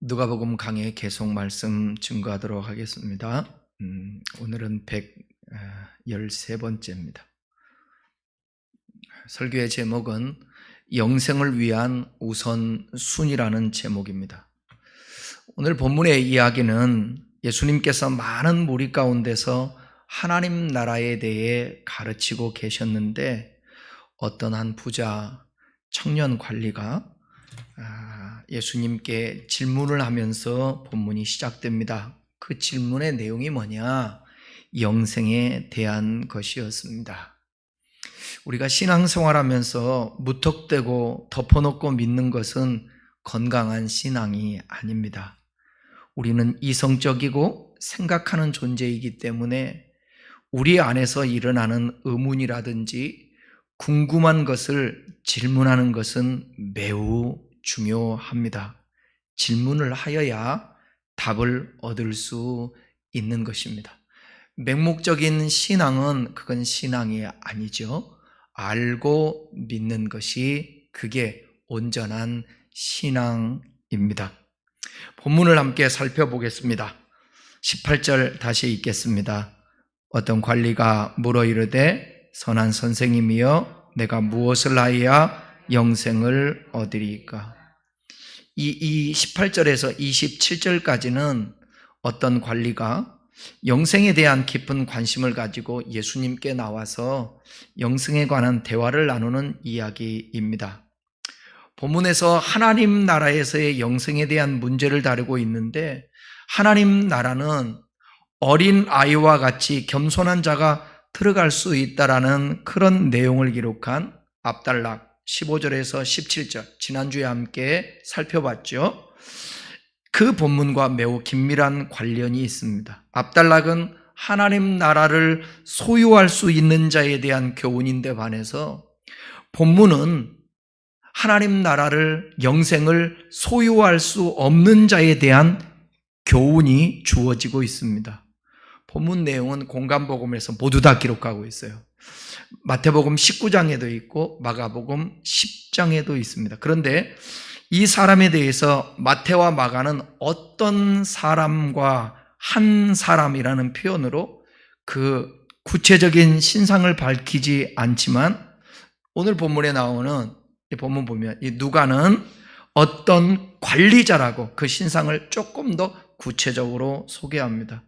누가복음 강의 계속 말씀 증거하도록 하겠습니다. 오늘은 113번째입니다. 설교의 제목은 영생을 위한 우선순위라는 제목입니다. 오늘 본문의 이야기는 예수님께서 많은 무리 가운데서 하나님 나라에 대해 가르치고 계셨는데 어떤 한 부자 청년 관리가 예수님께 질문을 하면서 본문이 시작됩니다. 그 질문의 내용이 뭐냐? 영생에 대한 것이었습니다. 우리가 신앙생활하면서 무턱대고 덮어놓고 믿는 것은 건강한 신앙이 아닙니다. 우리는 이성적이고 생각하는 존재이기 때문에 우리 안에서 일어나는 의문이라든지 궁금한 것을 질문하는 것은 매우 중요합니다. 질문을 하여야 답을 얻을 수 있는 것입니다. 맹목적인 신앙은 그건 신앙이 아니죠. 알고 믿는 것이 그게 온전한 신앙입니다. 본문을 함께 살펴보겠습니다. 18절 다시 읽겠습니다. 어떤 관리가 물어 이르되 선한 선생님이여 내가 무엇을 하여야 영생을 얻으리까? 이 18절에서 27절까지는 어떤 관리가 영생에 대한 깊은 관심을 가지고 예수님께 나와서 영생에 관한 대화를 나누는 이야기입니다. 본문에서 하나님 나라에서의 영생에 대한 문제를 다루고 있는데 하나님 나라는 어린 아이와 같이 겸손한 자가 들어갈 수 있다라는 그런 내용을 기록한 압달락 15절에서 17절 지난주에 함께 살펴봤죠. 그 본문과 매우 긴밀한 관련이 있습니다. 압달락은 하나님 나라를 소유할 수 있는 자에 대한 교훈인데 반해서 본문은 하나님 나라를 영생을 소유할 수 없는 자에 대한 교훈이 주어지고 있습니다. 본문 내용은 공간복음에서 모두 다 기록하고 있어요. 마태복음 19장에도 있고 마가복음 10장에도 있습니다. 그런데 이 사람에 대해서 마태와 마가는 어떤 사람과 한 사람이라는 표현으로 그 구체적인 신상을 밝히지 않지만 오늘 본문에 나오는 이 본문 보면 이 누가는 어떤 관리자라고 그 신상을 조금 더 구체적으로 소개합니다.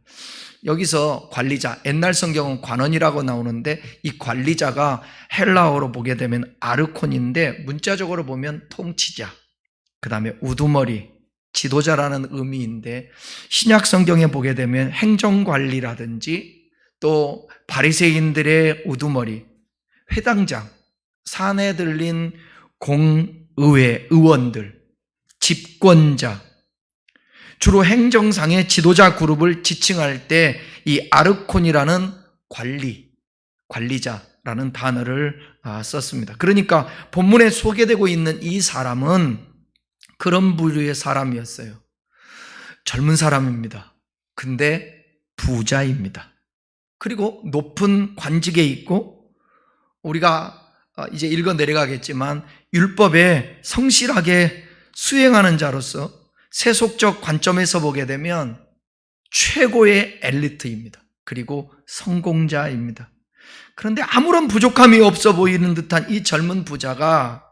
여기서 관리자, 옛날 성경은 관원이라고 나오는데 이 관리자가 헬라어로 보게 되면 아르콘인데 문자적으로 보면 통치자, 그 다음에 우두머리, 지도자라는 의미인데 신약 성경에 보게 되면 행정관리라든지 또 바리새인들의 우두머리, 회당장, 산에 들린 공의회 의원들, 집권자, 주로 행정상의 지도자 그룹을 지칭할 때 이 아르콘이라는 관리자라는 단어를 썼습니다. 그러니까 본문에 소개되고 있는 이 사람은 그런 부류의 사람이었어요. 젊은 사람입니다. 근데 부자입니다. 그리고 높은 관직에 있고 우리가 이제 읽어 내려가겠지만 율법에 성실하게 수행하는 자로서 세속적 관점에서 보게 되면 최고의 엘리트입니다. 그리고 성공자입니다. 그런데 아무런 부족함이 없어 보이는 듯한 이 젊은 부자가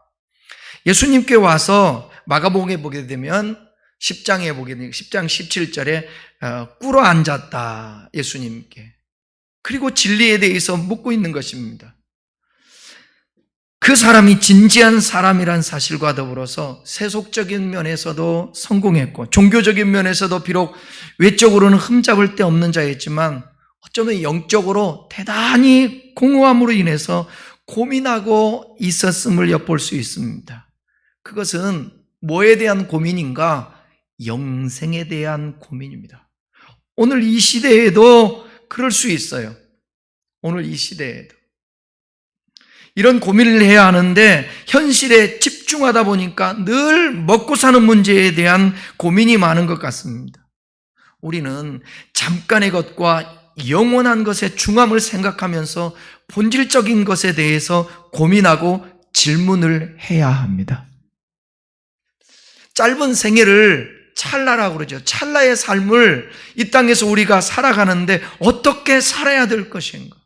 예수님께 와서 마가복음에 보게 되면 10장에 보게 되면 10장 17절에 꿇어 앉았다 예수님께. 그리고 진리에 대해서 묻고 있는 것입니다. 그 사람이 진지한 사람이란 사실과 더불어서 세속적인 면에서도 성공했고 종교적인 면에서도 비록 외적으로는 흠잡을 데 없는 자였지만 어쩌면 영적으로 대단히 공허함으로 인해서 고민하고 있었음을 엿볼 수 있습니다. 그것은 뭐에 대한 고민인가? 영생에 대한 고민입니다. 오늘 이 시대에도 그럴 수 있어요. 오늘 이 시대에도. 이런 고민을 해야 하는데 현실에 집중하다 보니까 늘 먹고 사는 문제에 대한 고민이 많은 것 같습니다. 우리는 잠깐의 것과 영원한 것의 중함을 생각하면서 본질적인 것에 대해서 고민하고 질문을 해야 합니다. 짧은 생애를 찰나라고 그러죠. 찰나의 삶을 이 땅에서 우리가 살아가는데 어떻게 살아야 될 것인가.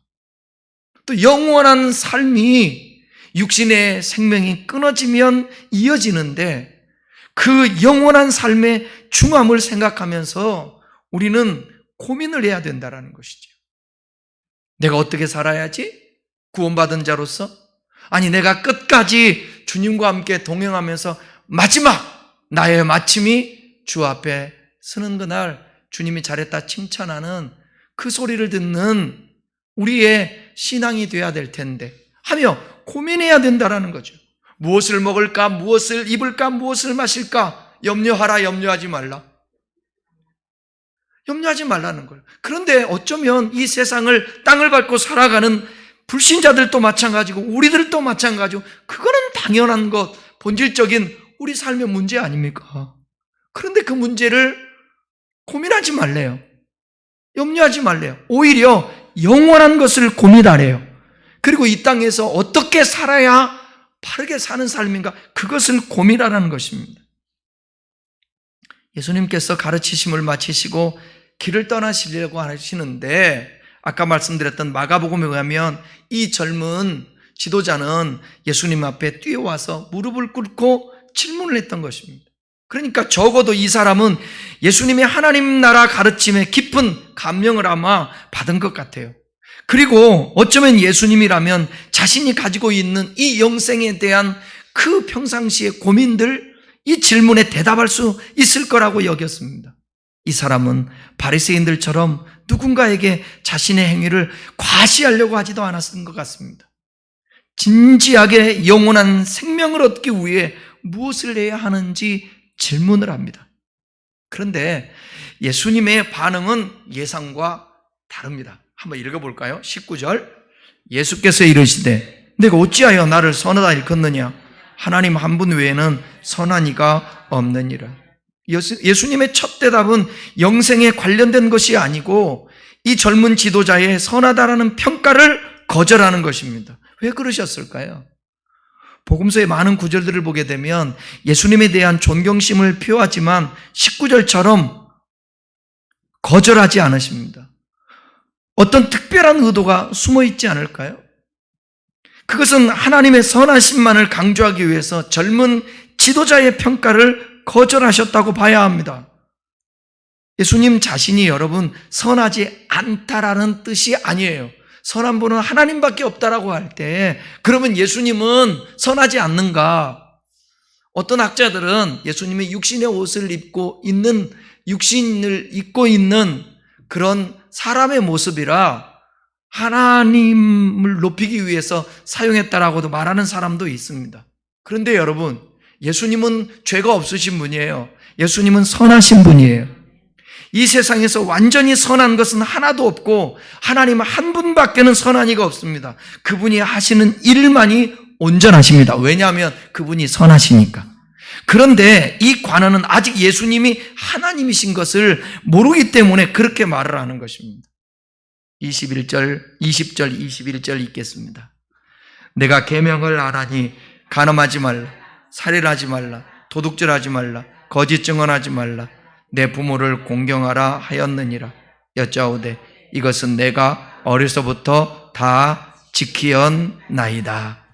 또 영원한 삶이 육신의 생명이 끊어지면 이어지는데 그 영원한 삶의 중함을 생각하면서 우리는 고민을 해야 된다는 것이죠. 내가 어떻게 살아야지? 구원받은 자로서? 아니, 내가 끝까지 주님과 함께 동행하면서 마지막 나의 마침이 주 앞에 서는 그날 주님이 잘했다 칭찬하는 그 소리를 듣는 우리의 신앙이 되어야 될 텐데 하며 고민해야 된다는 거죠. 무엇을 먹을까? 무엇을 입을까? 무엇을 마실까? 염려하라, 염려하지 말라. 염려하지 말라는 거예요. 그런데 어쩌면 이 세상을 땅을 밟고 살아가는 불신자들도 마찬가지고 우리들도 마찬가지고 그거는 당연한 것, 본질적인 우리 삶의 문제 아닙니까? 그런데 그 문제를 고민하지 말래요. 염려하지 말래요. 오히려 영원한 것을 고민하래요. 그리고 이 땅에서 어떻게 살아야 바르게 사는 삶인가? 그것을 고민하라는 것입니다. 예수님께서 가르치심을 마치시고 길을 떠나시려고 하시는데 아까 말씀드렸던 마가복음에 의하면 이 젊은 지도자는 예수님 앞에 뛰어와서 무릎을 꿇고 질문을 했던 것입니다. 그러니까 적어도 이 사람은 예수님의 하나님 나라 가르침에 깊은 감명을 아마 받은 것 같아요. 그리고 어쩌면 예수님이라면 자신이 가지고 있는 이 영생에 대한 그 평상시의 고민들, 이 질문에 대답할 수 있을 거라고 여겼습니다. 이 사람은 바리새인들처럼 누군가에게 자신의 행위를 과시하려고 하지도 않았던 것 같습니다. 진지하게 영원한 생명을 얻기 위해 무엇을 해야 하는지 질문을 합니다. 그런데 예수님의 반응은 예상과 다릅니다. 한번 읽어볼까요? 19절 예수께서 이르시되 내가 어찌하여 나를 선하다 일컫느냐? 하나님 한 분 외에는 선한 이가 없느니라. 예수님의 첫 대답은 영생에 관련된 것이 아니고 이 젊은 지도자의 선하다라는 평가를 거절하는 것입니다. 왜 그러셨을까요? 복음서의 많은 구절들을 보게 되면 예수님에 대한 존경심을 표하지만 19절처럼 거절하지 않으십니다. 어떤 특별한 의도가 숨어 있지 않을까요? 그것은 하나님의 선하심만을 강조하기 위해서 젊은 지도자의 평가를 거절하셨다고 봐야 합니다. 예수님 자신이 여러분 선하지 않다라는 뜻이 아니에요. 선한 분은 하나님밖에 없다라고 할 때 그러면 예수님은 선하지 않는가? 어떤 학자들은 예수님이 육신의 옷을 입고 있는 육신을 입고 있는 그런 사람의 모습이라 하나님을 높이기 위해서 사용했다라고도 말하는 사람도 있습니다. 그런데 여러분, 예수님은 죄가 없으신 분이에요. 예수님은 선하신 분이에요. 이 세상에서 완전히 선한 것은 하나도 없고 하나님 한 분밖에는 선한 이가 없습니다. 그분이 하시는 일만이 온전하십니다. 왜냐하면 그분이 선하시니까. 그런데 이 관원은 아직 예수님이 하나님이신 것을 모르기 때문에 그렇게 말을 하는 것입니다. 21절, 20절, 21절 읽겠습니다. 내가 계명을 알아니 간음하지 말라, 살인하지 말라, 도둑질하지 말라, 거짓 증언하지 말라, 내 부모를 공경하라 하였느니라. 여짜오되 이것은 내가 어려서부터 다 지키었나이다.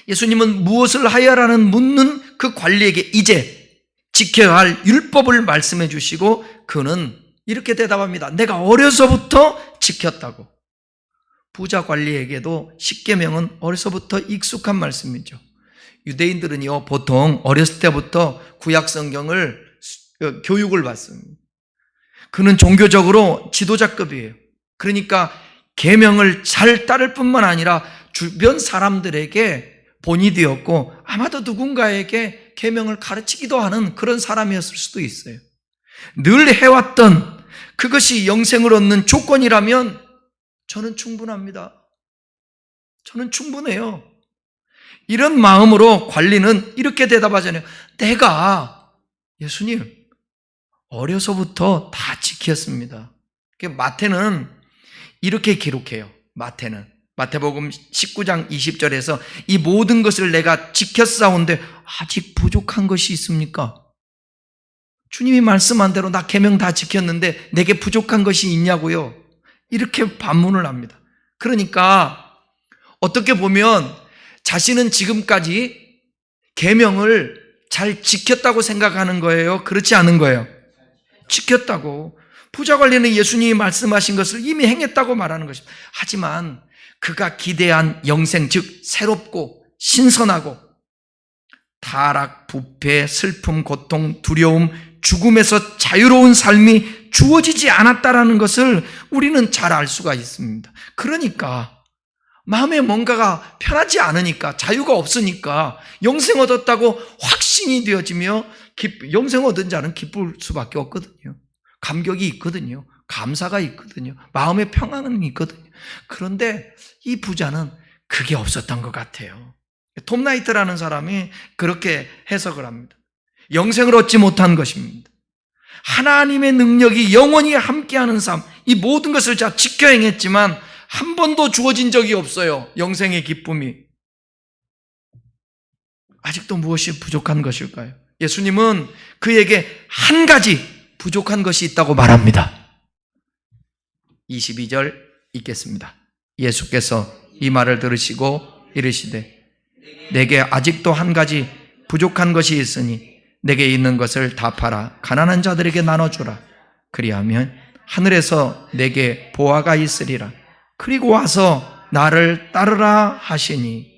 예수님은 무엇을 하여라는 묻는 그 관리에게 이제 지켜야 할 율법을 말씀해 주시고 그는 이렇게 대답합니다. 내가 어려서부터 지켰다고. 부자 관리에게도 십계명은 어려서부터 익숙한 말씀이죠. 유대인들은요 보통 어렸을 때부터 구약 성경을 교육을 받습니다. 그는 종교적으로 지도자급이에요. 그러니까 계명을 잘 따를 뿐만 아니라 주변 사람들에게 본이 되었고 아마도 누군가에게 계명을 가르치기도 하는 그런 사람이었을 수도 있어요. 늘 해왔던 그것이 영생을 얻는 조건이라면 저는 충분합니다. 저는 충분해요. 이런 마음으로 관리는 이렇게 대답하잖아요. 내가 예수님 어려서부터 다 지켰습니다. 마태는 이렇게 기록해요. 마태복음 19장 20절에서 이 모든 것을 내가 지켰사온데 아직 부족한 것이 있습니까? 주님이 말씀한 대로 나 계명 다 지켰는데 내게 부족한 것이 있냐고요? 이렇게 반문을 합니다. 그러니까 어떻게 보면 자신은 지금까지 계명을 잘 지켰다고 생각하는 거예요? 그렇지 않은 거예요? 지켰다고. 부자 관리는 예수님이 말씀하신 것을 이미 행했다고 말하는 것입니다. 하지만 그가 기대한 영생, 즉 새롭고 신선하고 타락, 부패, 슬픔, 고통, 두려움, 죽음에서 자유로운 삶이 주어지지 않았다라는 것을 우리는 잘 알 수가 있습니다. 그러니까 마음에 뭔가가 편하지 않으니까, 자유가 없으니까 영생 얻었다고 확신이 되어지며 영생 얻은 자는 기쁠 수밖에 없거든요. 감격이 있거든요. 감사가 있거든요. 마음의 평안은 있거든요. 그런데 이 부자는 그게 없었던 것 같아요. 톰 나이트라는 사람이 그렇게 해석을 합니다. 영생을 얻지 못한 것입니다. 하나님의 능력이 영원히 함께하는 삶, 이 모든 것을 다 지켜 행했지만 한 번도 주어진 적이 없어요. 영생의 기쁨이. 아직도 무엇이 부족한 것일까요? 예수님은 그에게 한 가지 부족한 것이 있다고 말합니다. 22절 읽겠습니다. 예수께서 이 말을 들으시고 이르시되 내게 아직도 한 가지 부족한 것이 있으니 내게 있는 것을 다 팔아 가난한 자들에게 나눠주라. 그리하면 하늘에서 내게 보화가 있으리라. 그리고 와서 나를 따르라 하시니,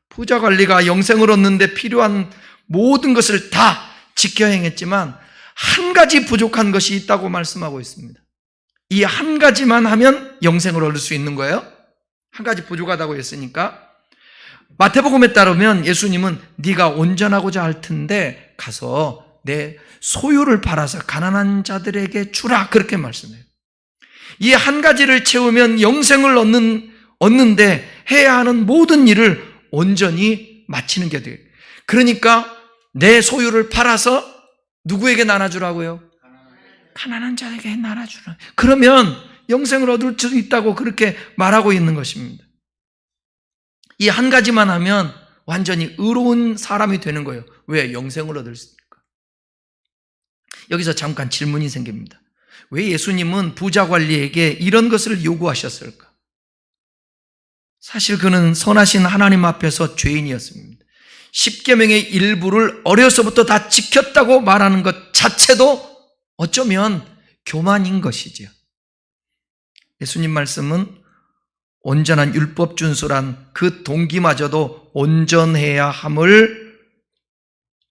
부자 관리가 영생을 얻는데 필요한 모든 것을 다 지켜 행했지만 한 가지 부족한 것이 있다고 말씀하고 있습니다. 이 한 가지만 하면 영생을 얻을 수 있는 거예요. 한 가지 부족하다고 했으니까. 마태복음에 따르면 예수님은 네가 온전하고자 할 텐데 가서 내 소유를 팔아서 가난한 자들에게 주라, 그렇게 말씀해요. 이 한 가지를 채우면 영생을 얻는데 해야 하는 모든 일을 온전히 마치는 게 돼요. 그러니까 내 소유를 팔아서 누구에게 나눠주라고요? 가난한 자에게 나눠주라. 그러면 영생을 얻을 수 있다고 그렇게 말하고 있는 것입니다. 이 한 가지만 하면 완전히 의로운 사람이 되는 거예요. 왜? 영생을 얻을 수 있을까? 여기서 잠깐 질문이 생깁니다. 왜 예수님은 부자 관리에게 이런 것을 요구하셨을까? 사실 그는 선하신 하나님 앞에서 죄인이었습니다. 십계명의 일부를 어려서부터 다 지켰다고 말하는 것 자체도 어쩌면 교만인 것이죠. 예수님 말씀은 온전한 율법 준수란 그 동기마저도 온전해야 함을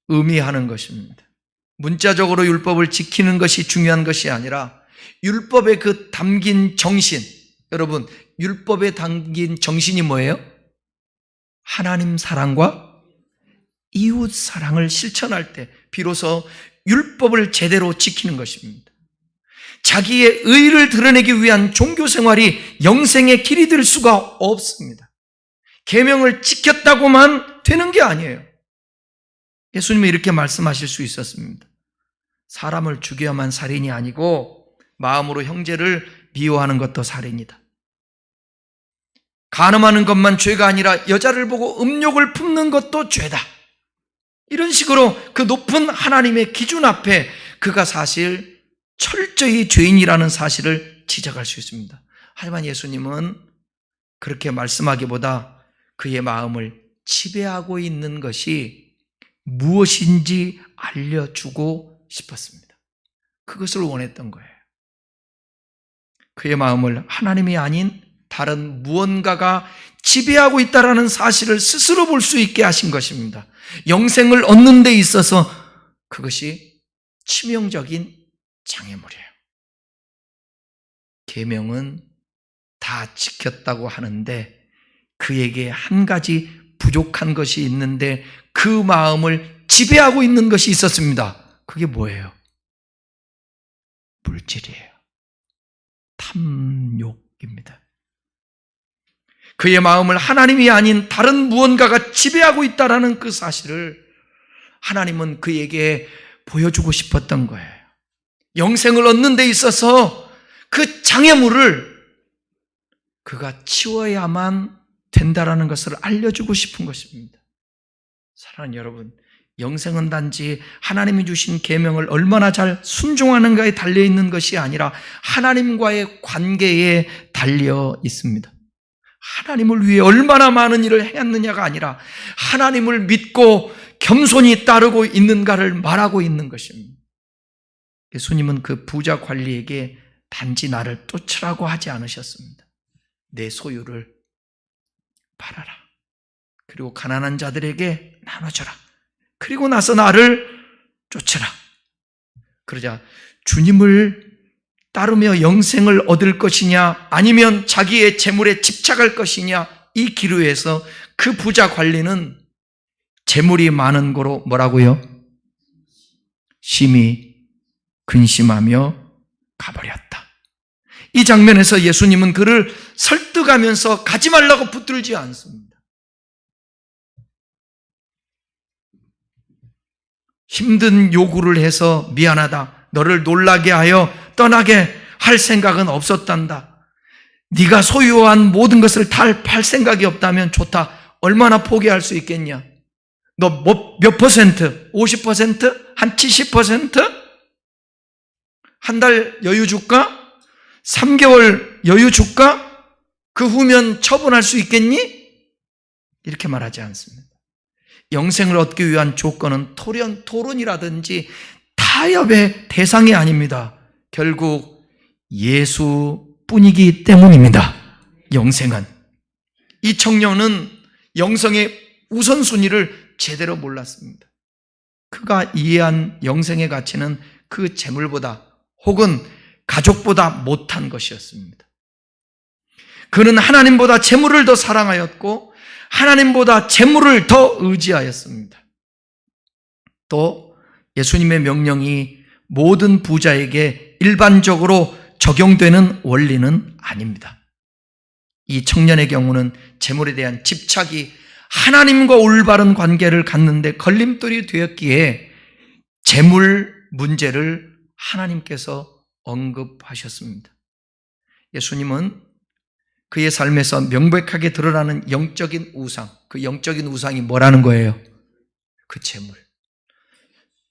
의미하는 것입니다. 문자적으로 율법을 지키는 것이 중요한 것이 아니라 율법에 그 담긴 정신, 여러분, 율법에 담긴 정신이 뭐예요? 하나님 사랑과 이웃 사랑을 실천할 때 비로소 율법을 제대로 지키는 것입니다. 자기의 의를 드러내기 위한 종교 생활이 영생의 길이 될 수가 없습니다. 계명을 지켰다고만 되는 게 아니에요. 예수님은 이렇게 말씀하실 수 있었습니다. 사람을 죽여야만 살인이 아니고 마음으로 형제를 미워하는 것도 살인이다. 간음하는 것만 죄가 아니라 여자를 보고 음욕을 품는 것도 죄다. 이런 식으로 그 높은 하나님의 기준 앞에 그가 사실 철저히 죄인이라는 사실을 지적할 수 있습니다. 하지만 예수님은 그렇게 말씀하기보다 그의 마음을 지배하고 있는 것이 무엇인지 알려주고 싶었습니다. 그것을 원했던 거예요. 그의 마음을 하나님이 아닌 다른 무언가가 지배하고 있다는 사실을 스스로 볼 수 있게 하신 것입니다. 영생을 얻는 데 있어서 그것이 치명적인 장애물이에요. 계명은 다 지켰다고 하는데 그에게 한 가지 부족한 것이 있는데 그 마음을 지배하고 있는 것이 있었습니다. 그게 뭐예요? 물질이에요. 탐욕입니다. 그의 마음을 하나님이 아닌 다른 무언가가 지배하고 있다는 그 사실을 하나님은 그에게 보여주고 싶었던 거예요. 영생을 얻는 데 있어서 그 장애물을 그가 치워야만 된다는 것을 알려주고 싶은 것입니다. 사랑하는 여러분, 영생은 단지 하나님이 주신 계명을 얼마나 잘 순종하는가에 달려있는 것이 아니라 하나님과의 관계에 달려 있습니다. 하나님을 위해 얼마나 많은 일을 행했느냐가 아니라 하나님을 믿고 겸손히 따르고 있는가를 말하고 있는 것입니다. 예수님은 그 부자 관리에게 단지 나를 쫓으라고 하지 않으셨습니다. 내 소유를 팔아라. 그리고 가난한 자들에게 나눠줘라. 그리고 나서 나를 쫓으라. 그러자 주님을 따르며 영생을 얻을 것이냐 아니면 자기의 재물에 집착할 것이냐 이 기로에서 그 부자 관리는 재물이 많은 거로 뭐라고요? 심히 근심하며 가버렸다. 이 장면에서 예수님은 그를 설득하면서 가지 말라고 붙들지 않습니다. 힘든 요구를 해서 미안하다. 너를 놀라게 하여 떠나게 할 생각은 없었단다. 네가 소유한 모든 것을 다 팔 생각이 없다면 좋다. 얼마나 포기할 수 있겠냐? 너 몇 퍼센트? 50%? 한 70%? 한 달 여유 줄까? 3개월 여유 줄까? 그 후면 처분할 수 있겠니? 이렇게 말하지 않습니다. 영생을 얻기 위한 조건은 토론이라든지 타협의 대상이 아닙니다. 결국 예수뿐이기 때문입니다. 영생은. 이 청년은 영생의 우선순위를 제대로 몰랐습니다. 그가 이해한 영생의 가치는 그 재물보다 혹은 가족보다 못한 것이었습니다. 그는 하나님보다 재물을 더 사랑하였고 하나님보다 재물을 더 의지하였습니다. 또 예수님의 명령이 모든 부자에게 일반적으로 적용되는 원리는 아닙니다. 이 청년의 경우는 재물에 대한 집착이 하나님과 올바른 관계를 갖는데 걸림돌이 되었기에 재물 문제를 하나님께서 언급하셨습니다. 예수님은 그의 삶에서 명백하게 드러나는 영적인 우상, 그 영적인 우상이 뭐라는 거예요? 그 재물,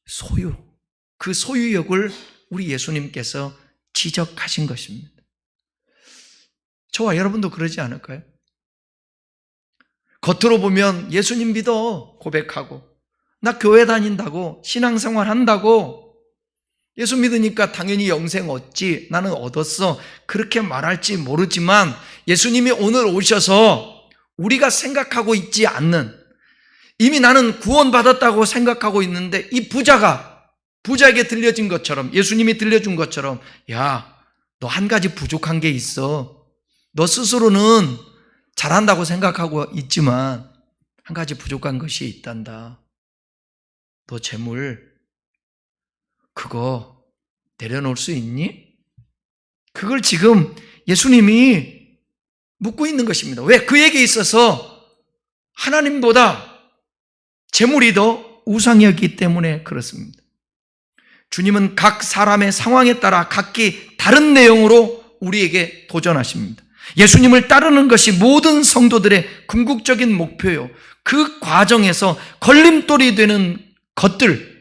소유, 그 소유욕을 우리 예수님께서 지적하신 것입니다. 저와 여러분도 그러지 않을까요? 겉으로 보면 예수님 믿어 고백하고 나 교회 다닌다고 신앙생활 한다고 예수 믿으니까 당연히 영생 얻지 나는 얻었어 그렇게 말할지 모르지만 예수님이 오늘 오셔서 우리가 생각하고 있지 않는 이미 나는 구원받았다고 생각하고 있는데 이 부자에게 들려진 것처럼 예수님이 들려준 것처럼 야, 너 한 가지 부족한 게 있어. 너 스스로는 잘한다고 생각하고 있지만 한 가지 부족한 것이 있단다. 너 재물 그거 내려놓을 수 있니? 그걸 지금 예수님이 묻고 있는 것입니다. 왜? 그에게 있어서 하나님보다 재물이 더 우상이었기 때문에 그렇습니다. 주님은 각 사람의 상황에 따라 각기 다른 내용으로 우리에게 도전하십니다. 예수님을 따르는 것이 모든 성도들의 궁극적인 목표요. 그 과정에서 걸림돌이 되는 것들,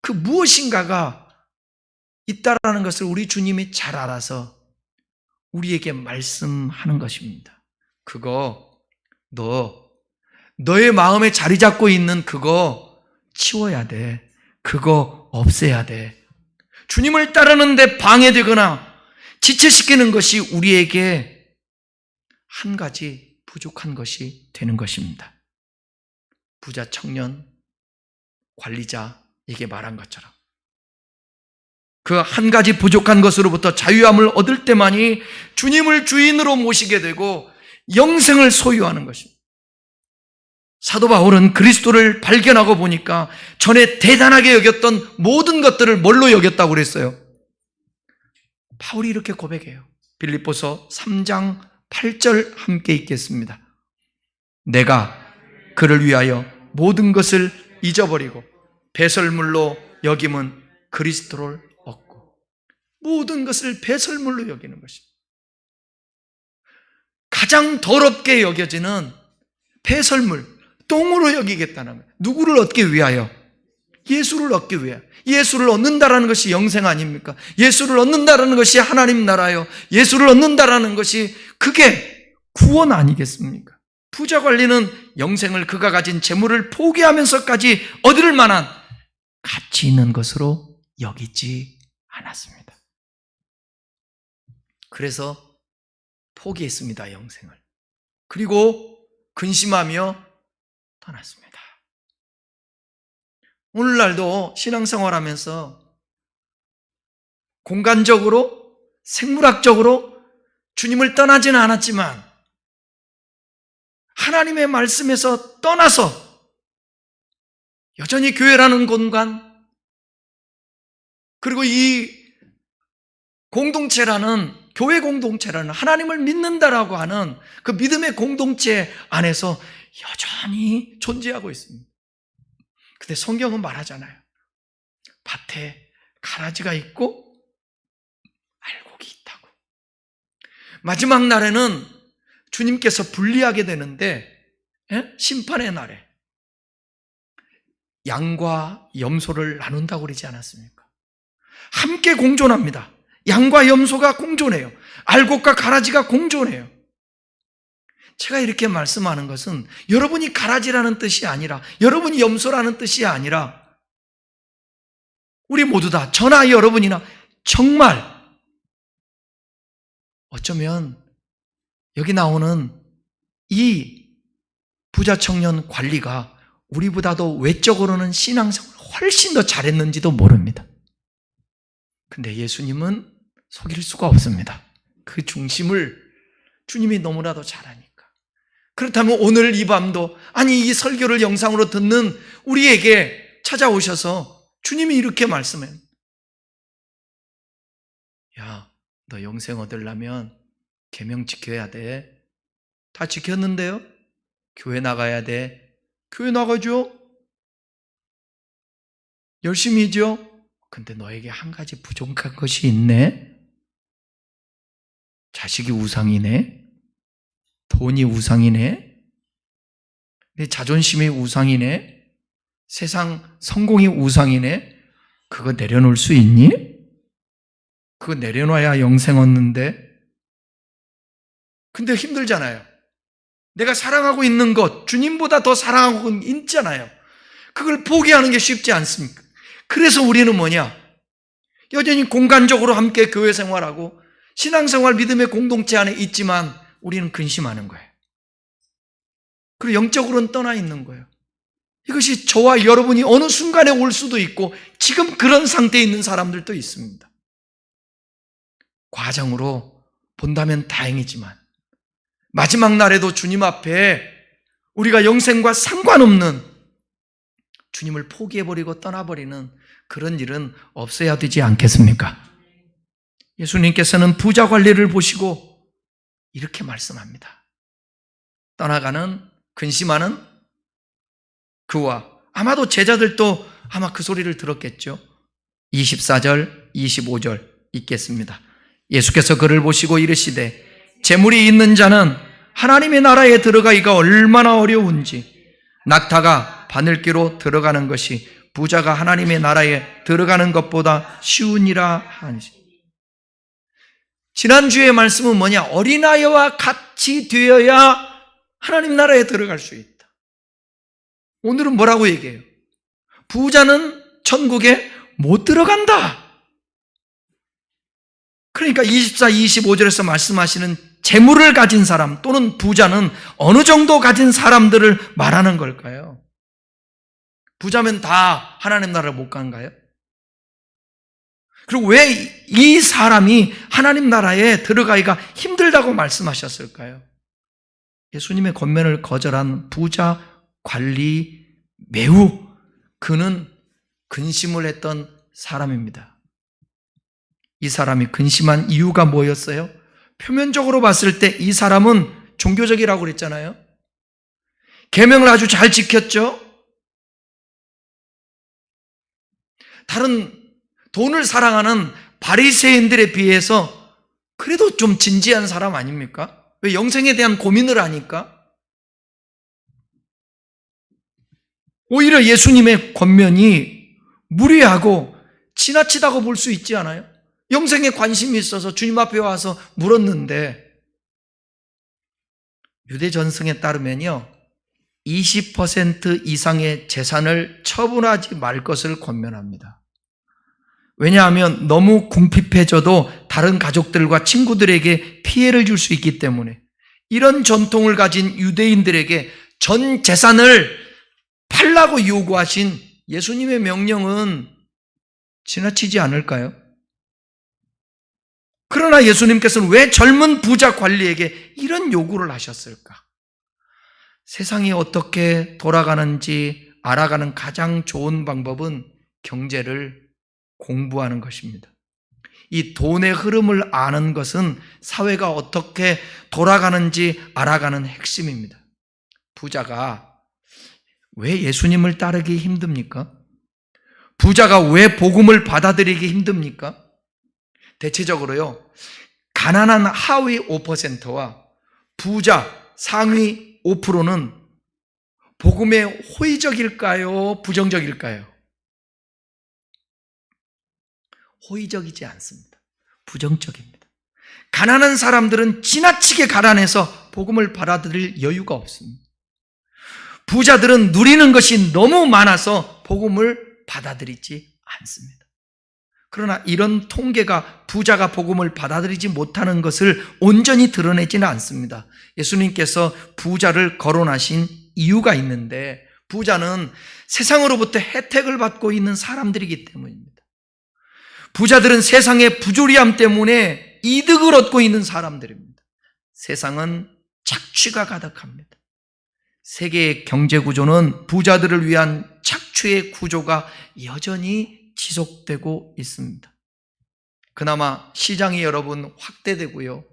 그 무엇인가가 있다라는 것을 우리 주님이 잘 알아서 우리에게 말씀하는 것입니다. 그거 너의 마음에 자리 잡고 있는 그거 치워야 돼. 그거 없애야 돼. 주님을 따르는데 방해되거나 지체시키는 것이 우리에게 한 가지 부족한 것이 되는 것입니다. 부자 청년, 관리자에게 말한 것처럼 그 한 가지 부족한 것으로부터 자유함을 얻을 때만이 주님을 주인으로 모시게 되고 영생을 소유하는 것입니다. 사도 바울은 그리스도를 발견하고 보니까 전에 대단하게 여겼던 모든 것들을 뭘로 여겼다고 그랬어요? 바울이 이렇게 고백해요. 빌립보서 3장 8절 함께 읽겠습니다. 내가 그를 위하여 모든 것을 잊어버리고 배설물로 여김은 그리스도를 얻고 모든 것을 배설물로 여기는 것입니다. 가장 더럽게 여겨지는 배설물, 똥으로 여기겠다는 거예요. 누구를 얻기 위하여? 예수를 얻기 위해. 예수를 얻는다라는 것이 영생 아닙니까? 예수를 얻는다라는 것이 하나님 나라요. 예수를 얻는다라는 것이 그게 구원 아니겠습니까? 부자 관리는 영생을 그가 가진 재물을 포기하면서까지 얻을 만한 가치 있는 것으로 여기지 않았습니다. 그래서 포기했습니다, 영생을. 그리고 근심하며 떠났습니다. 오늘날도 신앙생활하면서 공간적으로, 생물학적으로 주님을 떠나지는 않았지만 하나님의 말씀에서 떠나서 여전히 교회라는 공간, 그리고 이 공동체라는, 교회 공동체라는, 하나님을 믿는다라고 하는 그 믿음의 공동체 안에서 여전히 존재하고 있습니다. 근데 성경은 말하잖아요. 밭에 가라지가 있고 알곡이 있다고. 마지막 날에는 주님께서 분리하게 되는데, 심판의 날에 양과 염소를 나눈다고 그러지 않았습니까? 함께 공존합니다. 양과 염소가 공존해요. 알곡과 가라지가 공존해요. 제가 이렇게 말씀하는 것은 여러분이 가라지라는 뜻이 아니라, 여러분이 염소라는 뜻이 아니라, 우리 모두 다, 저나 여러분이나 정말 어쩌면 여기 나오는 이 부자 청년 관리가 우리보다도 외적으로는 신앙생활을 훨씬 더 잘했는지도 모릅니다. 근데 예수님은 속일 수가 없습니다. 그 중심을 주님이 너무나도 잘 아니까. 그렇다면 오늘 이 밤도, 아니 이 설교를 영상으로 듣는 우리에게 찾아오셔서 주님이 이렇게 말씀해요. 야, 너 영생 얻으려면 계명 지켜야 돼. 다 지켰는데요? 교회 나가야 돼. 교회 나가죠? 열심히죠? 근데 너에게 한 가지 부족한 것이 있네? 자식이 우상이네? 돈이 우상이네? 내 자존심이 우상이네? 세상 성공이 우상이네? 그거 내려놓을 수 있니? 그거 내려놔야 영생 얻는데. 근데 힘들잖아요. 내가 사랑하고 있는 것, 주님보다 더 사랑하고 있잖아요. 그걸 포기하는 게 쉽지 않습니까? 그래서 우리는 뭐냐? 여전히 공간적으로 함께 교회 생활하고 신앙생활 믿음의 공동체 안에 있지만 우리는 근심하는 거예요. 그리고 영적으로는 떠나 있는 거예요. 이것이 저와 여러분이 어느 순간에 올 수도 있고 지금 그런 상태에 있는 사람들도 있습니다. 과정으로 본다면 다행이지만 마지막 날에도 주님 앞에 우리가 영생과 상관없는, 주님을 포기해버리고 떠나버리는 그런 일은 없어야 되지 않겠습니까? 예수님께서는 부자 관리를 보시고 이렇게 말씀합니다. 떠나가는, 근심하는 그와, 아마도 제자들도 아마 그 소리를 들었겠죠. 24절, 25절 읽겠습니다. 예수께서 그를 보시고 이르시되 재물이 있는 자는 하나님의 나라에 들어가기가 얼마나 어려운지, 낙타가 바늘귀로 들어가는 것이 부자가 하나님의 나라에 들어가는 것보다 쉬우니라 하니. 지난주의 말씀은 뭐냐? 어린아이와 같이 되어야 하나님 나라에 들어갈 수 있다. 오늘은 뭐라고 얘기해요? 부자는 천국에 못 들어간다. 그러니까 24, 25절에서 말씀하시는 재물을 가진 사람 또는 부자는 어느 정도 가진 사람들을 말하는 걸까요? 부자면 다 하나님 나라를 못 간가요? 그리고 왜 이 사람이 하나님 나라에 들어가기가 힘들다고 말씀하셨을까요? 예수님의 권면을 거절한 부자 관리, 매우 그는 근심을 했던 사람입니다. 이 사람이 근심한 이유가 뭐였어요? 표면적으로 봤을 때 이 사람은 종교적이라고 그랬잖아요. 계명을 아주 잘 지켰죠. 다른 돈을 사랑하는 바리새인들에 비해서 그래도 좀 진지한 사람 아닙니까? 왜? 영생에 대한 고민을 하니까. 오히려 예수님의 권면이 무리하고 지나치다고 볼 수 있지 않아요? 영생에 관심이 있어서 주님 앞에 와서 물었는데, 유대 전승에 따르면요, 20% 이상의 재산을 처분하지 말 것을 권면합니다. 왜냐하면 너무 궁핍해져도 다른 가족들과 친구들에게 피해를 줄 수 있기 때문에 이런 전통을 가진 유대인들에게 전 재산을 팔라고 요구하신 예수님의 명령은 지나치지 않을까요? 그러나 예수님께서는 왜 젊은 부자 관리에게 이런 요구를 하셨을까? 세상이 어떻게 돌아가는지 알아가는 가장 좋은 방법은 경제를 공부하는 것입니다. 이 돈의 흐름을 아는 것은 사회가 어떻게 돌아가는지 알아가는 핵심입니다. 부자가 왜 예수님을 따르기 힘듭니까? 부자가 왜 복음을 받아들이기 힘듭니까? 대체적으로요, 가난한 하위 5%와 부자 상위 5%는 복음에 호의적일까요? 부정적일까요? 호의적이지 않습니다. 부정적입니다. 가난한 사람들은 지나치게 가난해서 복음을 받아들일 여유가 없습니다. 부자들은 누리는 것이 너무 많아서 복음을 받아들이지 않습니다. 그러나 이런 통계가 부자가 복음을 받아들이지 못하는 것을 온전히 드러내지는 않습니다. 예수님께서 부자를 거론하신 이유가 있는데, 부자는 세상으로부터 혜택을 받고 있는 사람들이기 때문입니다. 부자들은 세상의 부조리함 때문에 이득을 얻고 있는 사람들입니다. 세상은 착취가 가득합니다. 세계의 경제 구조는 부자들을 위한 착취의 구조가 여전히 지속되고 있습니다. 그나마 시장이 여러분 확대되고요,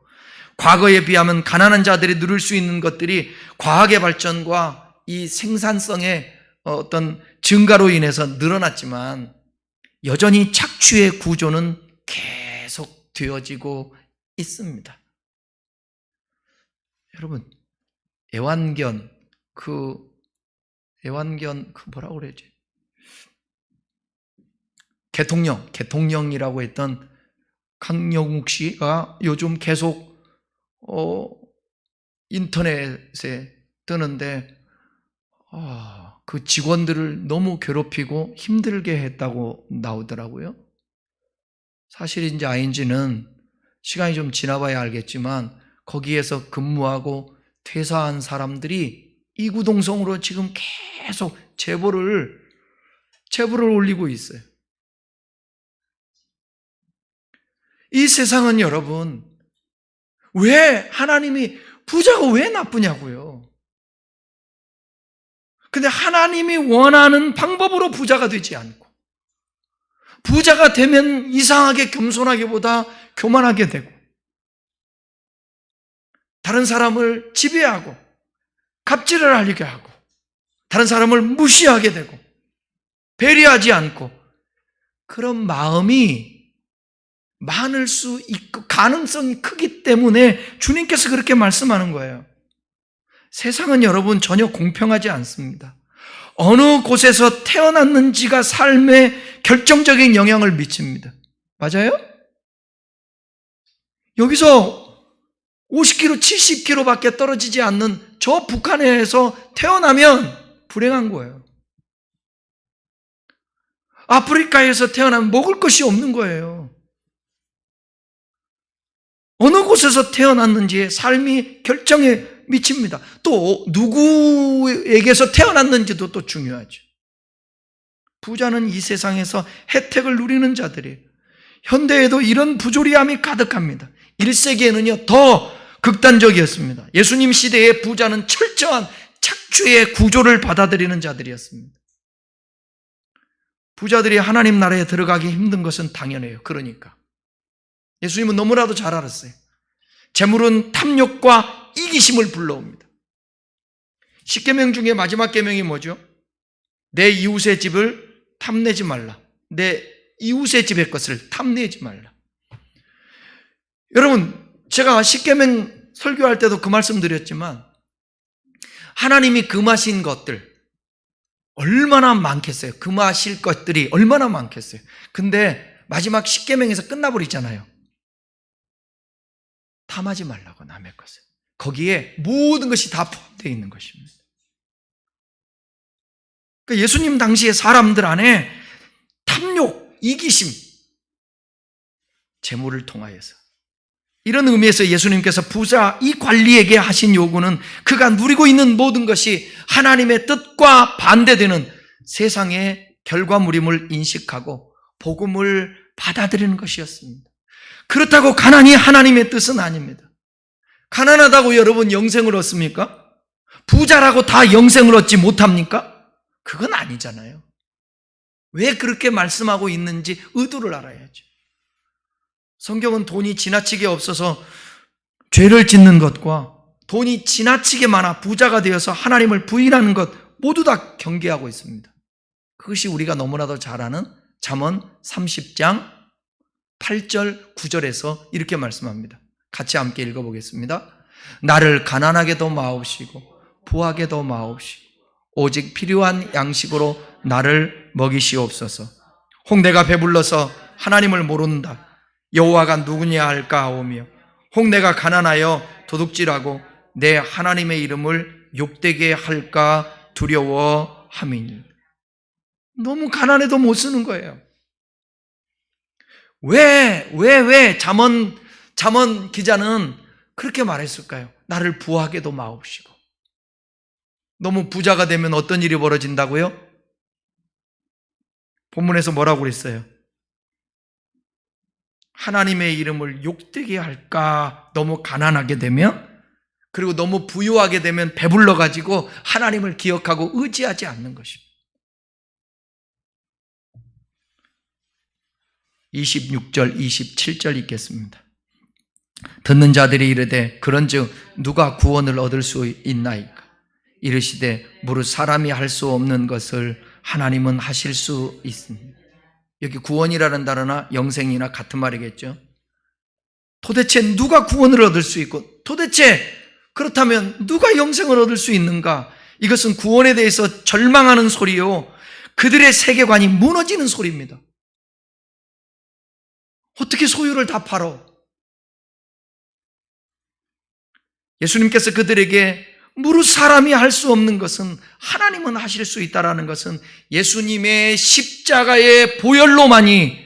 과거에 비하면 가난한 자들이 누릴 수 있는 것들이 과학의 발전과 이 생산성의 어떤 증가로 인해서 늘어났지만, 여전히 착취의 구조는 계속 되어지고 있습니다. 여러분, 애완견 뭐라고 그러지? 개통령이라고 했던 강영욱 씨가 요즘 계속 인터넷에 뜨는데, 그 직원들을 너무 괴롭히고 힘들게 했다고 나오더라고요. 사실인지 아닌지는 시간이 좀 지나봐야 알겠지만, 거기에서 근무하고 퇴사한 사람들이 이구동성으로 지금 계속 제보를 올리고 있어요. 이 세상은 여러분, 왜 하나님이 부자가 왜 나쁘냐고요. 근데 하나님이 원하는 방법으로 부자가 되지 않고, 부자가 되면 이상하게 겸손하기보다 교만하게 되고, 다른 사람을 지배하고 갑질을 하려게 하고, 다른 사람을 무시하게 되고 배려하지 않고, 그런 마음이 많을 수 있고 가능성이 크기 때문에 주님께서 그렇게 말씀하는 거예요. 세상은 여러분 전혀 공평하지 않습니다. 어느 곳에서 태어났는지가 삶에 결정적인 영향을 미칩니다. 맞아요? 여기서 50km, 70km밖에 떨어지지 않는 저 북한에서 태어나면 불행한 거예요. 아프리카에서 태어나면 먹을 것이 없는 거예요. 어느 곳에서 태어났는지의 삶이 결정에 미칩니다. 또 누구에게서 태어났는지도 또 중요하죠. 부자는 이 세상에서 혜택을 누리는 자들이에요. 현대에도 이런 부조리함이 가득합니다. 1세기에는요 더 극단적이었습니다. 예수님 시대의 부자는 철저한 착취의 구조를 받아들이는 자들이었습니다. 부자들이 하나님 나라에 들어가기 힘든 것은 당연해요. 그러니까 예수님은 너무나도 잘 알았어요. 재물은 탐욕과 이기심을 불러옵니다. 10계명 중에 마지막 계명이 뭐죠? 내 이웃의 집을 탐내지 말라. 내 이웃의 집의 것을 탐내지 말라. 여러분, 제가 10계명 설교할 때도 그 말씀 드렸지만, 하나님이 금하신 것들, 얼마나 많겠어요. 금하실 것들이 얼마나 많겠어요. 근데 마지막 십계명에서 끝나버리잖아요. 탐하지 말라고 남의 것을. 거기에 모든 것이 다 포함되어 있는 것입니다. 그러니까 예수님 당시에 사람들 안에 탐욕, 이기심, 재물을 통하여서, 이런 의미에서 예수님께서 부자 이 관리에게 하신 요구는 그가 누리고 있는 모든 것이 하나님의 뜻과 반대되는 세상의 결과물임을 인식하고 복음을 받아들이는 것이었습니다. 그렇다고 가난이 하나님의 뜻은 아닙니다. 가난하다고 여러분 영생을 얻습니까? 부자라고 다 영생을 얻지 못합니까? 그건 아니잖아요. 왜 그렇게 말씀하고 있는지 의도를 알아야죠. 성경은 돈이 지나치게 없어서 죄를 짓는 것과 돈이 지나치게 많아 부자가 되어서 하나님을 부인하는 것 모두 다 경계하고 있습니다. 그것이 우리가 너무나도 잘 아는 잠언 30장 8절 9절에서 이렇게 말씀합니다. 같이 함께 읽어보겠습니다. 나를 가난하게도 마옵시고 부하게도 마옵시고 오직 필요한 양식으로 나를 먹이시옵소서. 혹 내가 배불러서 하나님을 모른다. 여호와가 누구냐 할까 하오며 혹 내가 가난하여 도둑질하고 내 하나님의 이름을 욕되게 할까 두려워함이니. 너무 가난해도 못 쓰는 거예요. 왜 잠언 기자는 그렇게 말했을까요? 나를 부하게도 마옵시고. 너무 부자가 되면 어떤 일이 벌어진다고요? 본문에서 뭐라고 그랬어요? 하나님의 이름을 욕되게 할까? 너무 가난하게 되면, 그리고 너무 부유하게 되면 배불러가지고 하나님을 기억하고 의지하지 않는 것입니다. 26절, 27절 읽겠습니다. 듣는 자들이 이르되 그런즉 누가 구원을 얻을 수 있나이까? 이르시되 무릇 사람이 할 수 없는 것을 하나님은 하실 수 있습니다. 여기 구원이라는 단어나 영생이나 같은 말이겠죠. 도대체 누가 구원을 얻을 수 있고, 도대체 그렇다면 누가 영생을 얻을 수 있는가? 이것은 구원에 대해서 절망하는 소리요, 그들의 세계관이 무너지는 소리입니다. 어떻게 소유를 다 팔어? 예수님께서 그들에게 무릇 사람이 할 수 없는 것은 하나님은 하실 수 있다라는 것은 예수님의 십자가의 보혈로만이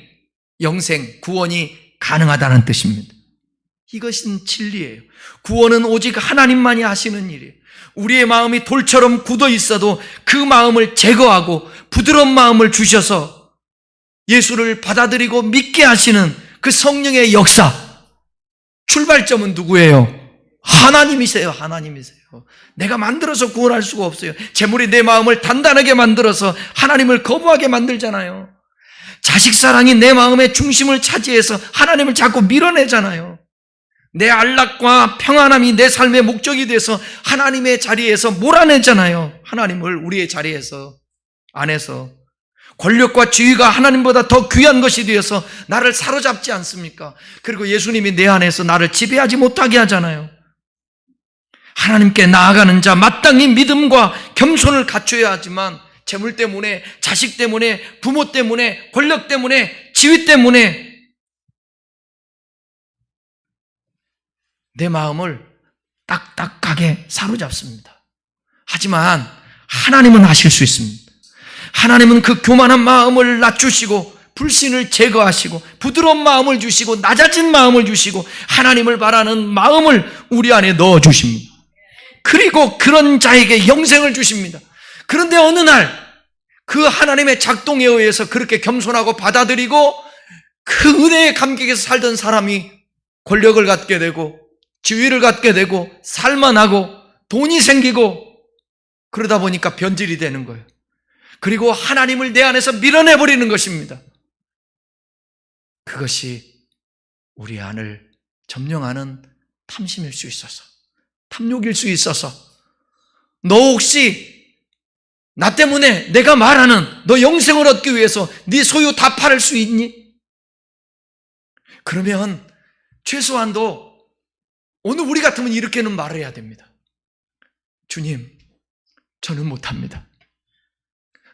영생, 구원이 가능하다는 뜻입니다. 이것은 진리예요. 구원은 오직 하나님만이 하시는 일이에요. 우리의 마음이 돌처럼 굳어 있어도 그 마음을 제거하고 부드러운 마음을 주셔서 예수를 받아들이고 믿게 하시는 그 성령의 역사, 출발점은 누구예요? 하나님이세요. 하나님이세요. 내가 만들어서 구원할 수가 없어요. 재물이 내 마음을 단단하게 만들어서 하나님을 거부하게 만들잖아요. 자식 사랑이 내 마음의 중심을 차지해서 하나님을 자꾸 밀어내잖아요. 내 안락과 평안함이 내 삶의 목적이 돼서 하나님의 자리에서 몰아내잖아요. 하나님을 우리의 자리에서, 안에서. 권력과 지위가 하나님보다 더 귀한 것이 되어서 나를 사로잡지 않습니까? 그리고 예수님이 내 안에서 나를 지배하지 못하게 하잖아요. 하나님께 나아가는 자, 마땅히 믿음과 겸손을 갖춰야 하지만 재물 때문에, 자식 때문에, 부모 때문에, 권력 때문에, 지위 때문에 내 마음을 딱딱하게 사로잡습니다. 하지만 하나님은 하실 수 있습니다. 하나님은 그 교만한 마음을 낮추시고 불신을 제거하시고 부드러운 마음을 주시고 낮아진 마음을 주시고 하나님을 바라는 마음을 우리 안에 넣어주십니다. 그리고 그런 자에게 영생을 주십니다. 그런데 어느 날 그 하나님의 작동에 의해서 그렇게 겸손하고 받아들이고 그 은혜의 감격에서 살던 사람이 권력을 갖게 되고 지위를 갖게 되고 살만하고 돈이 생기고 그러다 보니까 변질이 되는 거예요. 그리고 하나님을 내 안에서 밀어내버리는 것입니다. 그것이 우리 안을 점령하는 탐심일 수 있어서, 탐욕일 수 있어서, 너 혹시 나 때문에 내가 말하는 너 영생을 얻기 위해서 네 소유 다 팔을 수 있니? 그러면 최소한도 오늘 우리 같으면 이렇게는 말을 해야 됩니다. 주님, 저는 못합니다.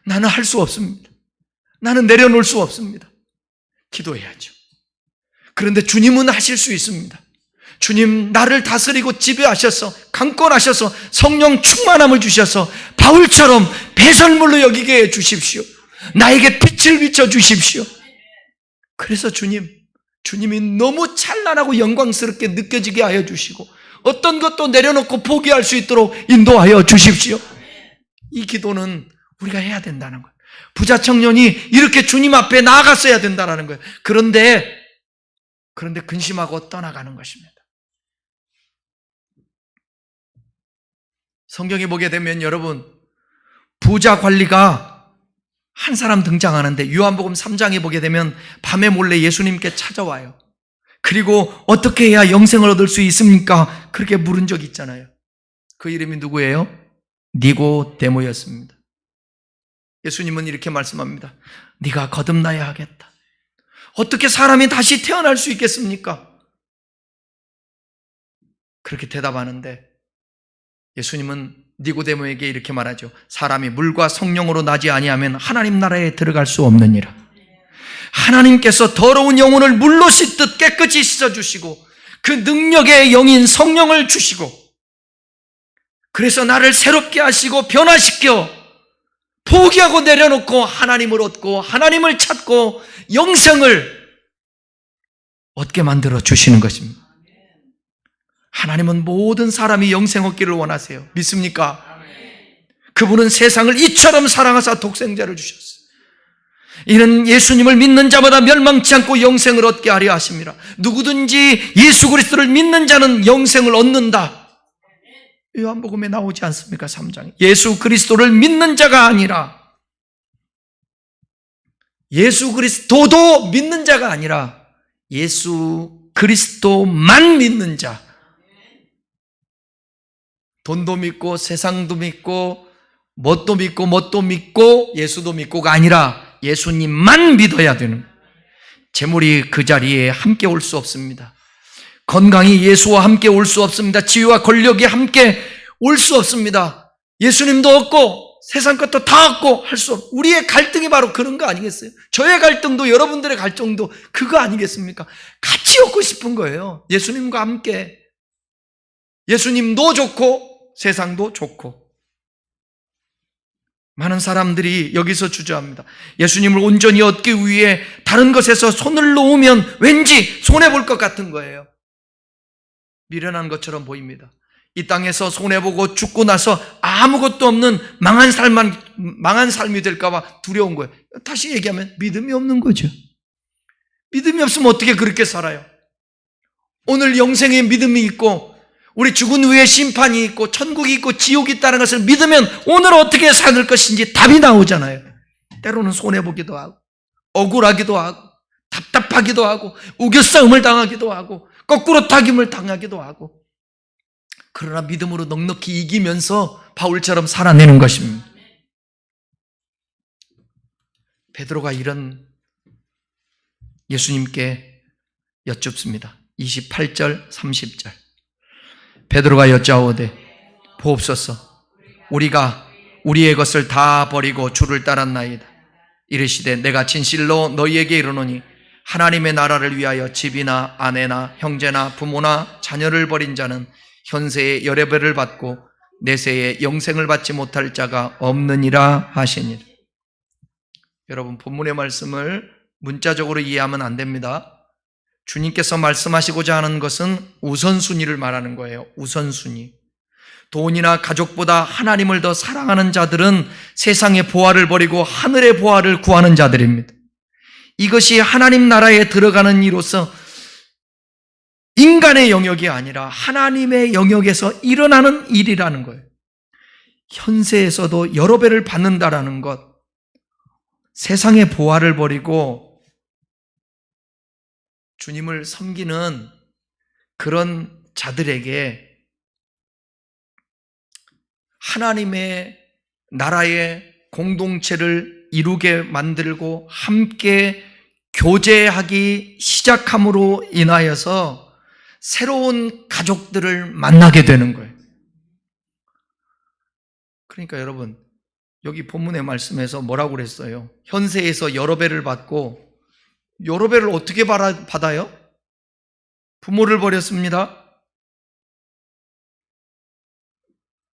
나는 할 수 없습니다. 나는 내려놓을 수 없습니다. 기도해야죠. 그런데 주님은 하실 수 있습니다. 주님, 나를 다스리고 지배하셔서 강권하셔서 성령 충만함을 주셔서 바울처럼 배설물로 여기게 해 주십시오. 나에게 빛을 비춰 주십시오. 그래서 주님이 너무 찬란하고 영광스럽게 느껴지게 하여 주시고 어떤 것도 내려놓고 포기할 수 있도록 인도하여 주십시오. 이 기도는 우리가 해야 된다는 거예요. 부자 청년이 이렇게 주님 앞에 나아갔어야 된다는 거예요. 그런데 근심하고 떠나가는 것입니다. 성경에 보게 되면 여러분, 부자 관리가 한 사람 등장하는데 요한복음 3장에 보게 되면 밤에 몰래 예수님께 찾아와요. 그리고 어떻게 해야 영생을 얻을 수 있습니까? 그렇게 물은 적이 있잖아요. 그 이름이 누구예요? 니고데모였습니다. 예수님은 이렇게 말씀합니다. 네가 거듭나야 하겠다. 어떻게 사람이 다시 태어날 수 있겠습니까? 그렇게 대답하는데 예수님은 니고데모에게 이렇게 말하죠. 사람이 물과 성령으로 나지 아니하면 하나님 나라에 들어갈 수 없느니라. 하나님께서 더러운 영혼을 물로 씻듯 깨끗이 씻어주시고 그 능력의 영인 성령을 주시고 그래서 나를 새롭게 하시고 변화시켜 포기하고 내려놓고 하나님을 얻고 하나님을 찾고 영생을 얻게 만들어 주시는 것입니다. 하나님은 모든 사람이 영생 얻기를 원하세요. 믿습니까? 그분은 세상을 이처럼 사랑하사 독생자를 주셨어요. 이는 예수님을 믿는 자마다 멸망치 않고 영생을 얻게 하려 하십니다. 누구든지 예수 그리스도를 믿는 자는 영생을 얻는다. 요한복음에 나오지 않습니까? 3장에. 예수 그리스도를 믿는 자가 아니라 예수 그리스도도 믿는 자가 아니라 예수 그리스도만 믿는 자. 돈도 믿고 세상도 믿고 뭣도 믿고 예수도 믿고가 아니라 예수님만 믿어야 되는 재물이 그 자리에 함께 올 수 없습니다. 건강이 예수와 함께 올 수 없습니다. 지위와 권력이 함께 올 수 없습니다. 예수님도 없고 세상 것도 다 없고 할 수 없고 우리의 갈등이 바로 그런 거 아니겠어요? 저의 갈등도 여러분들의 갈등도 그거 아니겠습니까? 같이 얻고 싶은 거예요. 예수님과 함께. 예수님도 좋고 세상도 좋고. 많은 사람들이 여기서 주저합니다. 예수님을 온전히 얻기 위해 다른 것에서 손을 놓으면 왠지 손해볼 것 같은 거예요. 미련한 것처럼 보입니다. 이 땅에서 손해보고 죽고 나서 아무것도 없는 망한 삶이 될까봐 두려운 거예요. 다시 얘기하면 믿음이 없는 거죠. 믿음이 없으면 어떻게 그렇게 살아요? 오늘 영생의 믿음이 있고 우리 죽은 후에 심판이 있고 천국이 있고 지옥이 있다는 것을 믿으면 오늘 어떻게 살 것인지 답이 나오잖아요. 때로는 손해보기도 하고 억울하기도 하고 답답하기도 하고 우겨싸움을 당하기도 하고 거꾸로 타김을 당하기도 하고 그러나 믿음으로 넉넉히 이기면서 바울처럼 살아내는 것입니다. 베드로가 이런 예수님께 여쭙습니다. 28절 30절 베드로가 여짜오되 보옵소서 우리가 우리의 것을 다 버리고 주를 따랐나이다. 이르시되 내가 진실로 너희에게 이르노니 하나님의 나라를 위하여 집이나 아내나 형제나 부모나 자녀를 버린 자는 현세의 열애배를 받고 내세의 영생을 받지 못할 자가 없느니라 하시니라. 여러분, 본문의 말씀을 문자적으로 이해하면 안 됩니다. 주님께서 말씀하시고자 하는 것은 우선순위를 말하는 거예요. 우선순위. 돈이나 가족보다 하나님을 더 사랑하는 자들은 세상의 보화를 버리고 하늘의 보화를 구하는 자들입니다. 이것이 하나님 나라에 들어가는 이로서 인간의 영역이 아니라 하나님의 영역에서 일어나는 일이라는 거예요. 현세에서도 여러 배를 받는다라는 것, 세상의 보화를 버리고 주님을 섬기는 그런 자들에게 하나님의 나라의 공동체를 이루게 만들고 함께 교제하기 시작함으로 인하여서 새로운 가족들을 만나게 되는 거예요. 그러니까 여러분, 여기 본문의 말씀에서 뭐라고 그랬어요? 현세에서 여러 배를 받고, 여러 배를 어떻게 받아요? 부모를 버렸습니다.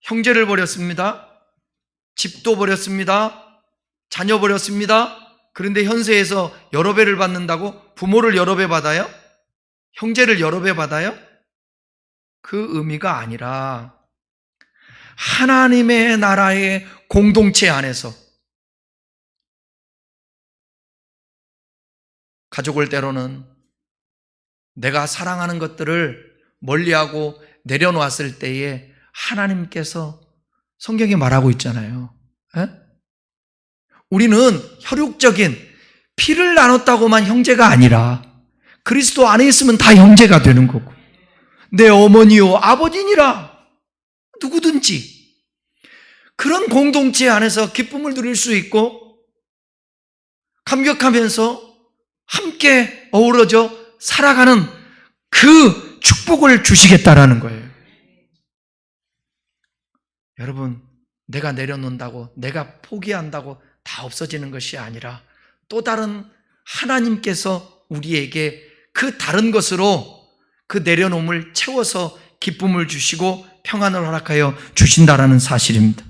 형제를 버렸습니다. 집도 버렸습니다. 자녀 버렸습니다. 그런데 현세에서 여러 배를 받는다고? 부모를 여러 배 받아요? 형제를 여러 배 받아요? 그 의미가 아니라 하나님의 나라의 공동체 안에서 가족을 때로는 내가 사랑하는 것들을 멀리하고 내려놓았을 때에 하나님께서 성경에 말하고 있잖아요. 에? 우리는 혈육적인 피를 나눴다고만 형제가 아니라 그리스도 안에 있으면 다 형제가 되는 거고, 내 어머니요 아버지니라 누구든지 그런 공동체 안에서 기쁨을 누릴 수 있고 감격하면서 함께 어우러져 살아가는 그 축복을 주시겠다라는 거예요. 여러분, 내가 내려놓는다고, 내가 포기한다고 다 없어지는 것이 아니라 또 다른 하나님께서 우리에게 그 다른 것으로 그 내려놓음을 채워서 기쁨을 주시고 평안을 허락하여 주신다라는 사실입니다.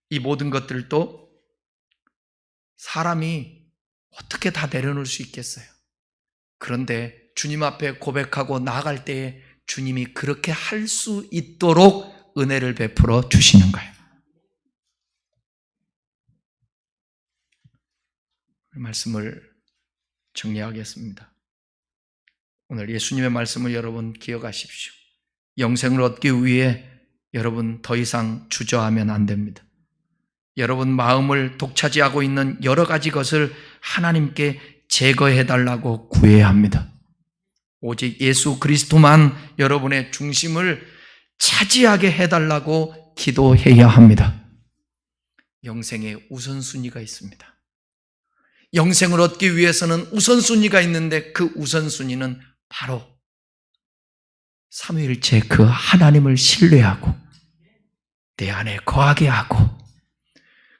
이 모든 것들도 사람이 어떻게 다 내려놓을 수 있겠어요? 그런데 주님 앞에 고백하고 나아갈 때에 주님이 그렇게 할 수 있도록 은혜를 베풀어 주시는 거예요. 말씀을 정리하겠습니다. 오늘 예수님의 말씀을 여러분 기억하십시오. 영생을 얻기 위해 여러분 더 이상 주저하면 안 됩니다. 여러분 마음을 독차지하고 있는 여러 가지 것을 하나님께 제거해달라고 구해야 합니다. 오직 예수 그리스도만 여러분의 중심을 차지하게 해달라고 기도해야 합니다. 영생에 우선순위가 있습니다. 영생을 얻기 위해서는 우선순위가 있는데 그 우선순위는 바로 삼위일체 그 하나님을 신뢰하고 내 안에 거하게 하고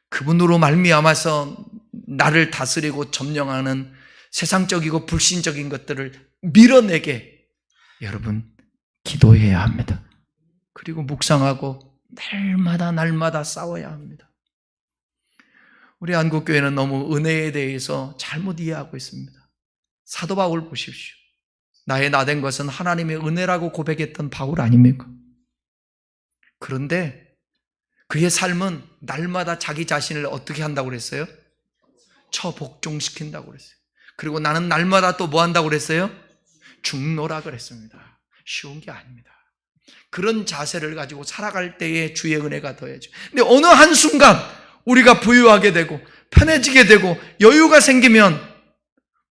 그분으로 말미암아서 나를 다스리고 점령하는 세상적이고 불신적인 것들을 밀어내게 여러분 기도해야 합니다. 그리고 묵상하고 날마다 싸워야 합니다. 우리 한국교회는 너무 은혜에 대해서 잘못 이해하고 있습니다. 사도 바울 보십시오. 나의 나된 것은 하나님의 은혜라고 고백했던 바울 아닙니까? 그런데 그의 삶은 날마다 자기 자신을 어떻게 한다고 그랬어요? 처복종시킨다고 그랬어요. 그리고 나는 날마다 또 뭐 한다고 그랬어요? 죽노라 그랬습니다. 쉬운 게 아닙니다. 그런 자세를 가지고 살아갈 때에 주의 은혜가 더해져. 근데 어느 한순간 우리가 부유하게 되고 편해지게 되고 여유가 생기면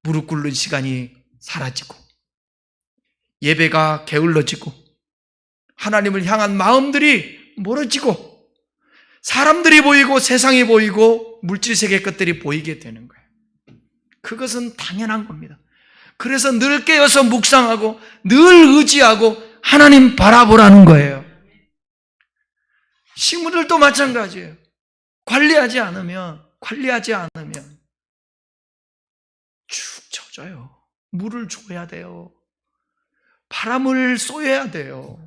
무릎 꿇는 시간이 사라지고 예배가 게을러지고 하나님을 향한 마음들이 멀어지고 사람들이 보이고 세상이 보이고 물질세계 것들이 보이게 되는 거예요. 그것은 당연한 겁니다. 그래서 늘 깨어서 묵상하고 늘 의지하고 하나님 바라보라는 거예요. 식물들도 마찬가지예요. 관리하지 않으면 축 처져요. 물을 줘야 돼요. 바람을 쏘여야 돼요.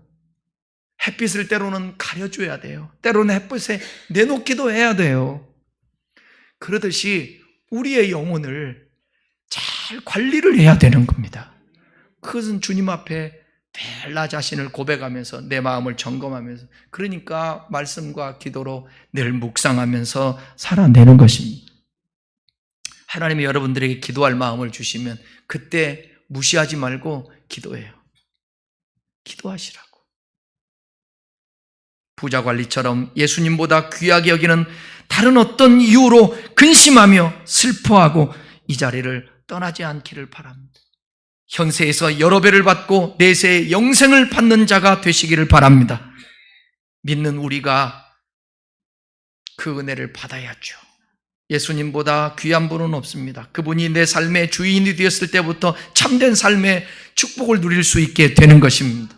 햇빛을 때로는 가려줘야 돼요. 때로는 햇빛에 내놓기도 해야 돼요. 그러듯이 우리의 영혼을 잘 관리를 해야 되는 겁니다. 그것은 주님 앞에 늘 나 자신을 고백하면서 내 마음을 점검하면서 그러니까 말씀과 기도로 늘 묵상하면서 살아내는 것입니다. 하나님이 여러분들에게 기도할 마음을 주시면 그때 무시하지 말고 기도해요. 기도하시라고. 부자 관리처럼 예수님보다 귀하게 여기는 다른 어떤 이유로 근심하며 슬퍼하고 이 자리를 떠나지 않기를 바랍니다. 현세에서 여러 배를 받고 내세에 영생을 받는 자가 되시기를 바랍니다. 믿는 우리가 그 은혜를 받아야죠. 예수님보다 귀한 분은 없습니다. 그분이 내 삶의 주인이 되었을 때부터 참된 삶의 축복을 누릴 수 있게 되는 것입니다.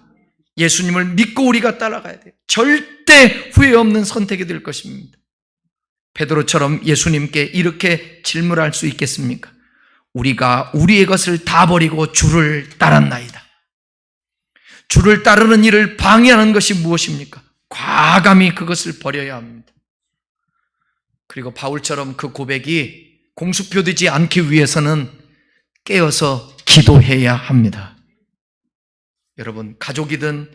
예수님을 믿고 우리가 따라가야 돼요. 절대 후회 없는 선택이 될 것입니다. 베드로처럼 예수님께 이렇게 질문할 수 있겠습니까? 우리가 우리의 것을 다 버리고 주를 따랐나이다. 주를 따르는 일을 방해하는 것이 무엇입니까? 과감히 그것을 버려야 합니다. 그리고 바울처럼 그 고백이 공수표되지 않기 위해서는 깨어서 기도해야 합니다. 여러분, 가족이든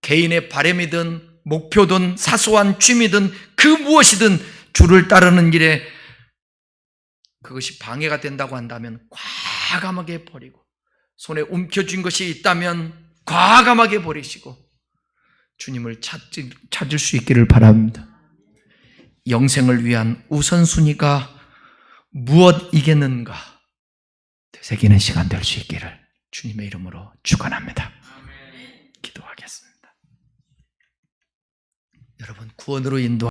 개인의 바람이든 목표든 사소한 취미든 그 무엇이든 주를 따르는 일에 그것이 방해가 된다고 한다면 과감하게 버리고, 손에 움켜쥔 것이 있다면 과감하게 버리시고 주님을 찾을 수 있기를 바랍니다. 영생을 위한 우선순위가 무엇이겠는가 되새기는 시간 될 수 있기를 주님의 이름으로 축원합니다. 기도하겠습니다. 여러분, 구원으로 인도